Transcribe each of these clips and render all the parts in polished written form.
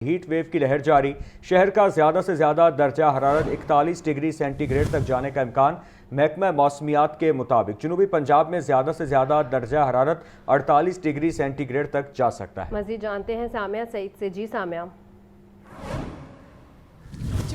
Heat wave کی لہر جاری، شہر کا زیادہ سے زیادہ درجہ حرارت 41 ڈگری سینٹی گریڈ تک جانے کا امکان۔ محکمہ موسمیات کے مطابق جنوبی پنجاب میں زیادہ سے زیادہ درجہ حرارت 48 ڈگری سینٹی گریڈ تک جا سکتا ہے۔ مزید جانتے ہیں سامعہ سعید سے۔ جی سامعہ۔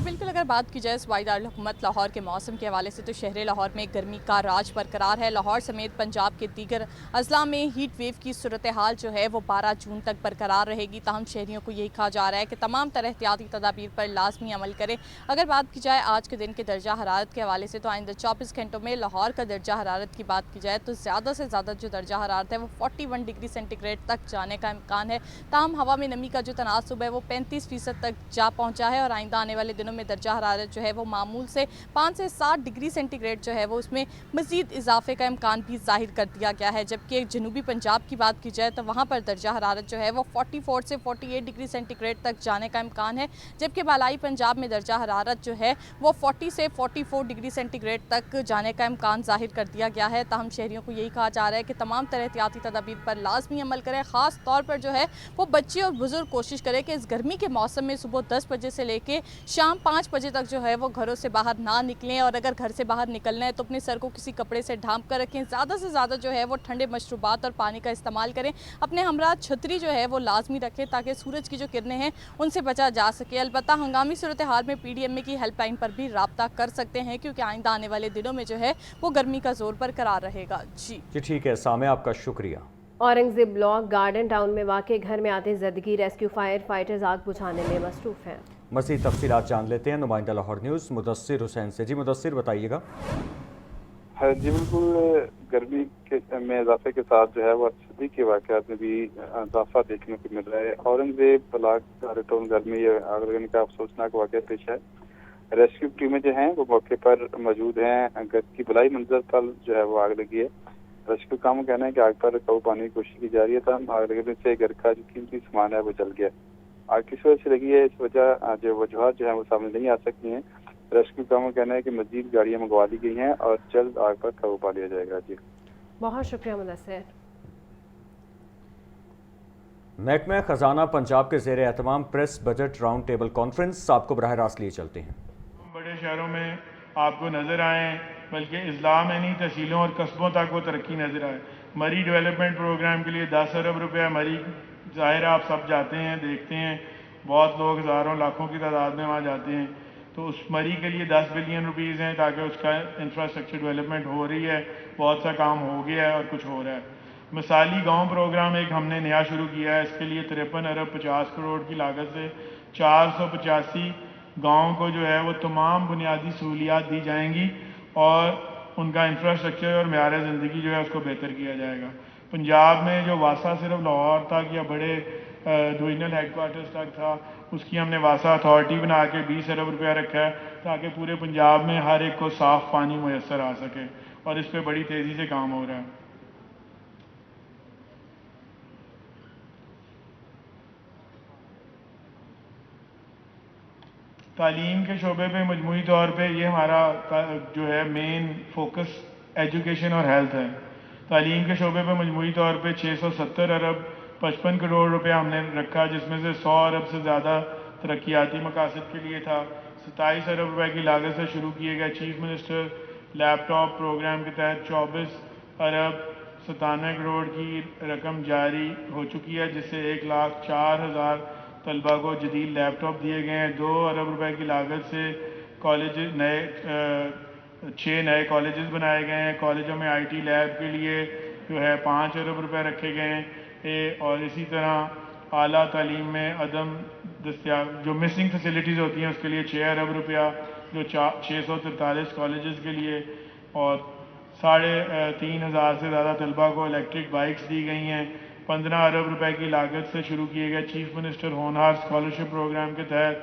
بالکل، اگر بات کی جائے صوبائی دارالحکومت لاہور کے موسم کے حوالے سے تو شہر لاہور میں گرمی کا راج برقرار ہے۔ لاہور سمیت پنجاب کے دیگر اضلاع میں ہیٹ ویو کی صورتحال جو ہے وہ 12 جون تک برقرار رہے گی، تاہم شہریوں کو یہی کہا جا رہا ہے کہ تمام تر احتیاطی تدابیر پر لازمی عمل کریں۔ اگر بات کی جائے آج کے دن کے درجہ حرارت کے حوالے سے تو آئندہ 24 گھنٹوں میں لاہور کا درجہ حرارت کی بات کی جائے تو زیادہ سے زیادہ جو درجہ حرارت ہے وہ 41 ڈگری سینٹی گریڈ تک جانے کا امکان ہے، تاہم ہوا میں نمی کا جو تناسب ہے وہ 35% تک جا پہنچا ہے، اور آئندہ آنے والے دنوں میں درجہ حرارت جو ہے وہ معمول سے 5 سے 7 ڈگری سینٹی گریڈ جو ہے وہ اس میں مزید اضافے کا امکان بھی ظاہر کر دیا گیا ہے۔ جبکہ جنوبی پنجاب کی بات کی جائے تو وہاں پر درجہ حرارت جو ہے وہ 44 سے 48 ڈگری سینٹی گریڈ تک جانے کا امکان ہے، جبکہ بالائی پنجاب میں درجہ حرارت جو ہے وہ 40 سے 44 ڈگری سینٹی گریڈ تک جانے کا امکان ظاہر کر دیا گیا ہے، تاہم شہریوں کو یہی کہا جا رہا ہے کہ تمام تر احتیاطی تدابیر پر لازمی عمل کریں، خاص طور پر جو ہے وہ بچے اور بزرگ کوشش کریں کہ اس گرمی کے موسم میں صبح 10 بجے سے لے کے شام 5 بجے تک جو ہے وہ گھروں سے باہر نہ نکلیں، اور اگر گھر سے باہر نکلنا ہے تو اپنے سر کو کسی کپڑے سے ڈھانپ کر رکھیں۔ زیادہ سے زیادہ جو ہے وہ ٹھنڈے مشروبات اور پانی کا استعمال کریں، اپنے ہمراہ چھتری جو ہے وہ لازمی رکھیں تاکہ سورج کی جو کرنیں ہیں ان سے بچا جا سکے۔ البتہ ہنگامی صورتحال میں پی ڈی ایم اے کی ہیلپ لائن پر بھی رابطہ کر سکتے ہیں، کیونکہ آئندہ آنے والے دنوں میں جو ہے وہ گرمی کا زور برقرار رہے گا۔ جی ٹھیک ہے سامعہ، آپ کا شکریہ۔ اورنگزیب بلاک گارڈن ٹاؤن میں واقع گھر میں آتے زدگی، ریسکیو فائر فائٹرز آگ بجھانے میں مصروف ہیں۔ مزید تفصیلات جان لیتے ہیں نمائندہ لاہور نیوز مدثر حسین سے۔ جی مدثر، بتائیے گا۔ جی بالکل، گرمی میں اضافے کے ساتھ جو ہے وہ سردی کے واقعات میں بھی اضافہ دیکھنے کو مل رہا ہے۔ اورنگزیب بلاک ٹاؤن گھر میں یہ آگ لگنے کا افسوسناک واقعہ پیش ہے۔ ریسکیو ٹیمیں جو ہیں وہ موقع پر موجود ہیں۔ گھر کی بلائی منزل پر جو ہے وہ آگ لگی ہے۔ ریسکیو کام کا کہنا ہے کہ آگ پر قابو پانے کی کوشش کی جا رہی ہے، تاہم آگ لگنے سے گھر کا جو قیمتی سامان ہے وہ جل گیا۔ آگ کس وجہ سے لگی ہے، اس وجہ جو وجوہات جو ہیں وہ سامنے نہیں آ سکتی ہیں۔ ریسکیو کاموں کا کہنا ہے کہ مزید گاڑیاں منگوا لی گئی ہیں اور جلد آگ پر قابو پا لیا جائے گا۔ جی بہت شکریہ مدثر۔ محکمہ خزانہ پنجاب کے زیر اہتمام press budget round table conference, آپ کو براہ راست لیے چلتے ہیں۔ بڑے شہروں میں آپ کو نظر آئیں، بلکہ اضلاع میں نہیں تحصیلوں اور قصبوں تک وہ ترقی نظر آئے۔ مری ڈیولپمنٹ پروگرام کے لیے 10 ارب روپیہ مری، ظاہر آپ سب جاتے ہیں، دیکھتے ہیں، بہت لوگ ہزاروں لاکھوں کی تعداد میں وہاں جاتے ہیں، تو اس مری کے لیے 10 بلین روپیز ہیں تاکہ اس کا انفراسٹرکچر ڈیولپمنٹ ہو رہی ہے، بہت سا کام ہو گیا ہے اور کچھ ہو رہا ہے۔ مثالی گاؤں پروگرام ایک ہم نے نیا شروع کیا ہے، اس کے لیے 53 ارب 50 کروڑ کی لاگت سے 485 گاؤں کو جو ہے وہ تمام بنیادی سہولیات دی جائیں گی اور ان کا انفراسٹرکچر اور معیار زندگی جو ہے اس کو بہتر کیا جائے گا۔ پنجاب میں جو واسطہ صرف لاہور تک یا بڑے ڈویژنل ہیڈ کوارٹرز تک تھا، اس کی ہم نے واسطہ اتھارٹی بنا کے 20 ارب روپیہ رکھا ہے تاکہ پورے پنجاب میں ہر ایک کو صاف پانی میسر آ سکے، اور اس پہ بڑی تیزی سے کام ہو رہا ہے۔ تعلیم کے شعبے پہ مجموعی طور پہ یہ ہمارا جو ہے مین فوکس ایجوکیشن اور ہیلتھ ہے۔ تعلیم کے شعبے پہ مجموعی طور پہ 670 ارب 55 کروڑ روپے ہم نے رکھا، جس میں سے 100 ارب سے زیادہ ترقیاتی مقاصد کے لیے تھا۔ 27 ارب روپے کی لاگت سے شروع کیے گئے چیف منسٹر لیپ ٹاپ پروگرام کے تحت 24 ارب 97 کروڑ کی رقم جاری ہو چکی ہے، جس سے 1,04,000 طلبہ کو جدید لیپ ٹاپ دیے گئے ہیں۔ 2 ارب روپے کی لاگت سے کالجز 6 نئے کالجز بنائے گئے ہیں۔ کالجوں میں آئی ٹی لیب کے لیے جو ہے 5 ارب روپے رکھے گئے ہیں، اور اسی طرح اعلیٰ تعلیم میں عدم دستیاب جو مسنگ فیسلٹیز ہوتی ہیں اس کے لیے 6 ارب روپیہ جو 643 کالجز کے لیے، اور 3,500 سے زیادہ طلبہ کو الیکٹرک بائکس دی گئی ہیں۔ 15 ارب روپے کی لاگت سے شروع کیے گئے چیف منسٹر ہونہار اسکالرشپ پروگرام کے تحت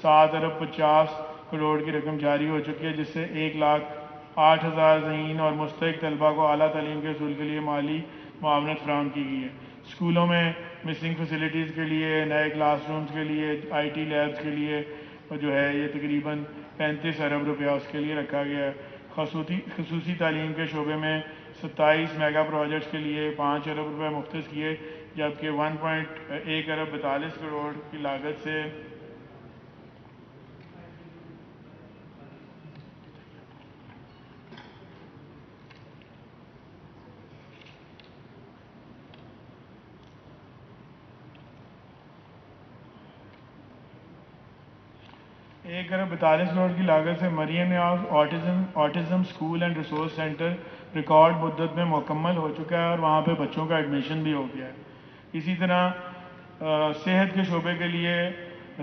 7 ارب 50 کروڑ کی رقم جاری ہو چکی ہے، جس سے 1,08,000 ذہین اور مستحق طلبہ کو اعلیٰ تعلیم کے حصول کے لیے مالی معاونت فراہم کی گئی ہے۔ اسکولوں میں مسنگ فیسلٹیز کے لیے، نئے کلاس رومز کے لیے، آئی ٹی لیبز کے لیے جو ہے یہ تقریباً 35 ارب روپیہ اس کے لیے رکھا گیا ہے۔ خصوصی تعلیم کے شعبے میں 27 میگا پروجیکٹس کے لیے 5 ارب روپے مختص کیے جبکہ 1.1 ارب 42 کروڑ کی لاگت سے ایک ارب 42 کروڑ کی لاگت سے Maryam Niaz autism school and resource center record مدت میں مکمل ہو چکا ہے اور وہاں پہ بچوں کا ایڈمیشن بھی ہو گیا ہے. اسی طرح صحت کے شعبے کے لیے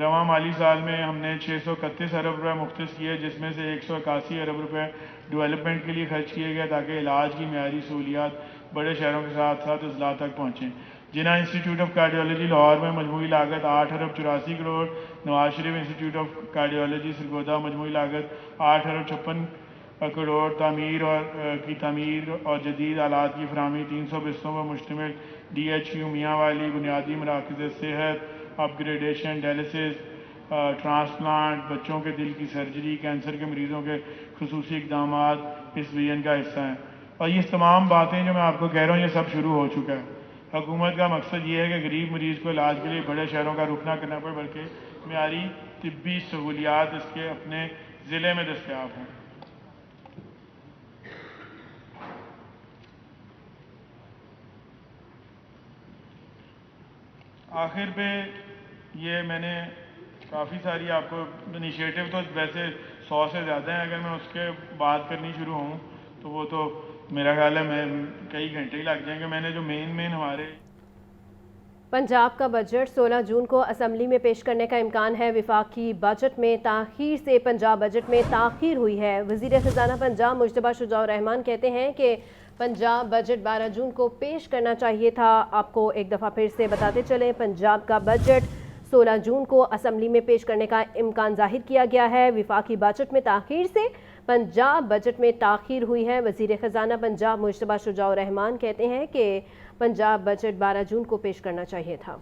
رواں مالی سال میں ہم نے 631 ارب روپے مختص کیے، جس میں سے 181 ارب روپے ڈیولپمنٹ کے لیے خرچ کیے گئے تاکہ علاج کی معیاری سہولیات بڑے شہروں کے ساتھ ساتھ اضلاع تک پہنچیں. جناح انسٹیٹیوٹ آف کارڈیالوجی لاہور میں مجموعی لاگت 8 ارب 84 crore, Nawaz Sharif institute of cardiology Sargodha مجموعی لاگت 8 ارب 56 کروڑ، تعمیر اور جدید آلات کی فراہمی، 300 بستروں پر مشتمل ڈی ایچ یو میاں والی، بنیادی مراکز صحت، اپ گریڈیشن، ڈائلسس، ٹرانسپلانٹ، بچوں کے دل کی سرجری، کینسر کے مریضوں کے خصوصی اقدامات اس ویژن کا حصہ ہیں. اور یہ تمام باتیں جو میں آپ کو کہہ رہا ہوں یہ سب شروع ہو چکا ہے. حکومت کا مقصد یہ ہے کہ غریب مریض کو علاج کے لیے بڑے شہروں کا رخ نہ کرنا پڑے، بلکہ معیاری طبی سہولیات اس کے اپنے ضلع میں دستیاب ہوں. آخر پہ یہ میں نے کافی ساری آپ کو انیشیٹو تو ویسے 100 سے زیادہ ہیں، اگر میں اس کے بات کرنی شروع ہوں تو وہ تو میرا خیال ہے میں کئی گھنٹے ہی لگ جائیں گے. میں نے جو مین ہمارے پنجاب کا بجٹ 16 جون کو اسمبلی میں پیش کرنے کا امکان ہے. وفاقی بجٹ میں تاخیر سے پنجاب بجٹ میں تاخیر ہوئی ہے. وزیر خزانہ پنجاب مجتبیٰ شجاع الرحمان کہتے ہیں کہ پنجاب بجٹ 12 جون کو پیش کرنا چاہیے تھا. آپ کو ایک دفعہ پھر سے بتاتے چلیں، پنجاب کا بجٹ 16 جون کو اسمبلی میں پیش کرنے کا امکان ظاہر کیا گیا ہے. وفاقی بجٹ میں تاخیر سے پنجاب بجٹ میں تاخیر ہوئی ہے. وزیر خزانہ پنجاب مجتبیٰ شجاع الرحمان کہتے ہیں کہ پنجاب بجٹ 12 جون کو پیش کرنا چاہیے تھا.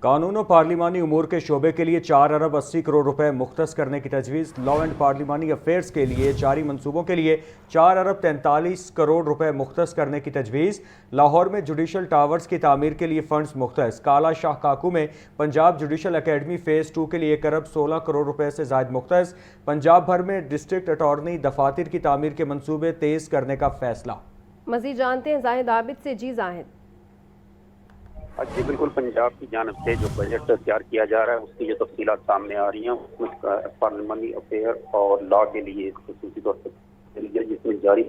قانون و پارلیمانی امور کے شعبے کے لیے 4 ارب 80 کروڑ روپے مختص کرنے کی تجویز. لا اینڈ پارلیمانی افیئرز کے لیے جاری منصوبوں کے لیے 4 ارب 43 کروڑ روپے مختص کرنے کی تجویز. لاہور میں جوڈیشل ٹاورز کی تعمیر کے لیے فنڈز مختص. کالا شاہ کاکو میں پنجاب جوڈیشل اکیڈمی فیز 2 کے لیے 1 ارب 16 کروڑ روپے سے زائد مختص. پنجاب بھر میں ڈسٹرکٹ اٹارنی دفاتر کی تعمیر کے منصوبے تیز کرنے کا فیصلہ. مزید جانتے ہیں زاہد عابد سے. جی زاہد. جی بالکل، پنجاب کی جانب سے جو بجٹ تیار کیا جا رہا ہے اس کی جو تفصیلات سامنے آ رہی ہیں، اس میں پارلیمانی افیئر اور لا کے لیے خصوصی طور پر جس میں جاری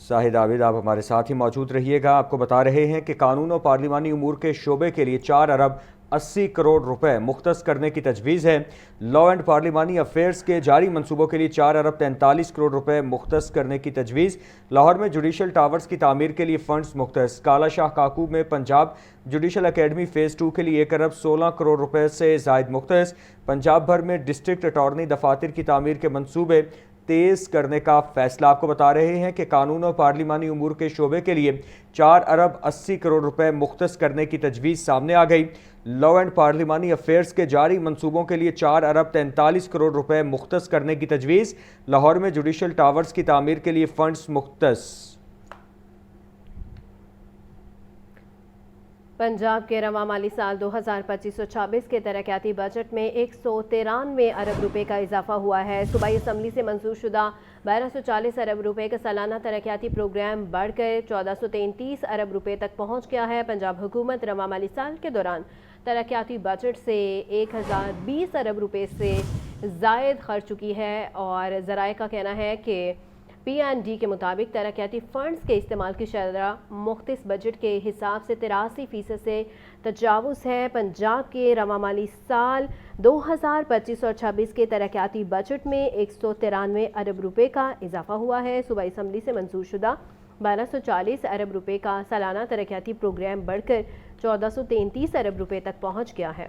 زاہد عابد آپ ہمارے ساتھ ہی موجود رہیے گا. آپ کو بتا رہے ہیں کہ قانون و پارلیمانی امور کے شعبے کے لیے 4 ارب 80 کروڑ روپے مختص کرنے کی تجویز ہے. لا اینڈ پارلیمانی افیئرز کے جاری منصوبوں کے لیے 4 ارب 43 کروڑ روپے مختص کرنے کی تجویز. لاہور میں جوڈیشل ٹاورز کی تعمیر کے لیے فنڈز مختص. کالا شاہ کاکو میں پنجاب جوڈیشل اکیڈمی فیز 2 کے لیے 1 ارب 16 کروڑ روپے سے زائد مختص. پنجاب بھر میں ڈسٹرکٹ اٹارنی دفاتر کی تعمیر کے منصوبے تیز کرنے کا فیصلہ. آپ کو بتا رہے ہیں کہ قانون و پارلیمانی امور کے شعبے کے لیے 4 ارب 80 کروڑ روپے مختص کرنے کی تجویز سامنے آ گئی. لا اینڈ پارلیمانی افیئرز کے جاری منصوبوں کے لیے 4 ارب 43 کروڑ روپے مختص کرنے کی تجویز. لاہور میں جوڈیشل ٹاورز کی تعمیر کے لیے فنڈز مختص. پنجاب کے رواں مالی سال 2025-26 کے ترقیاتی بجٹ میں 193 ارب روپے کا اضافہ ہوا ہے. صوبائی اسمبلی سے منظور شدہ 1240 ارب روپے کا سالانہ ترقیاتی پروگرام بڑھ کر 1433 ارب روپے تک پہنچ گیا ہے. پنجاب حکومت رواں مالی سال کے دوران ترقیاتی بجٹ سے 1020 ارب روپے سے زائد خرچ چکی ہے اور ذرائع کا کہنا ہے کہ PND کے مطابق ترقیاتی فنڈز کے استعمال کی شرح مختص بجٹ کے حساب سے 83% سے تجاوز ہے. پنجاب کے رواں مالی سال 2025 اور 26 کے ترقیاتی بجٹ میں 193 ارب روپے کا اضافہ ہوا ہے. صوبائی اسمبلی سے منظور شدہ 1240 ارب روپے کا سالانہ ترقیاتی پروگرام بڑھ کر 1433 ارب روپے تک پہنچ گیا ہے.